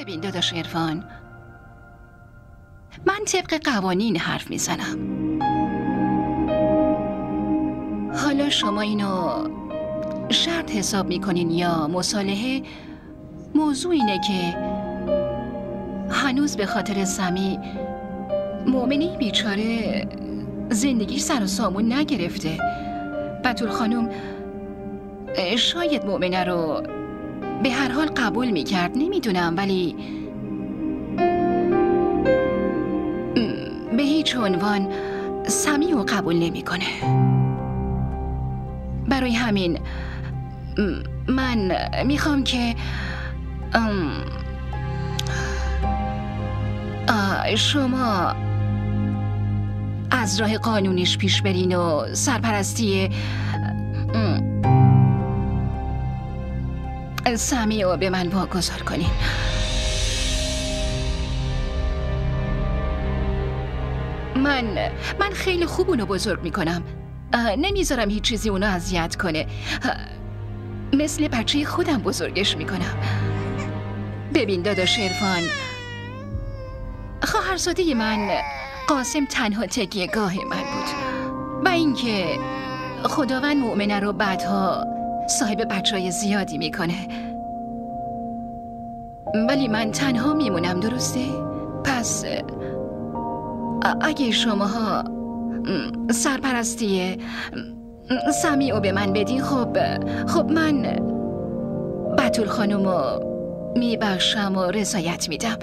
ببین داداش عرفان، من طبق قوانین حرف میزنم. حالا شما اینو شرط حساب میکنین یا مصالحه، موضوع اینه که هنوز به خاطر سمی مؤمنی بیچاره زندگی سر و سامون نگرفته. بتول خانم شاید مؤمنه رو به هر حال قبول میکرد، نمیدونم، ولی به هیچ عنوان سمی رو قبول نمیکنه. برای همین من میخوام که شما از راه قانونیش پیش برین و سرپرستی سمی رو به من واگذار کنین. من خیلی خوب اونو بزرگ میکنم، نمیذارم هیچ چیزی اونو اذیت کنه، مثل بچه خودم بزرگش میکنم. ببین داداش عرفان، خواهرزاده من قاسم تنها تکیه‌گاه من بود و اینکه خداوند مؤمنه رو بعدها صاحب بچه‌های زیادی میکنه، ولی من تنها میمونم، درسته؟ پس اگه شماها سرپرستی سمی رو به من بدین، خب من بتول خانم رو میبخشم و رضایت میدم.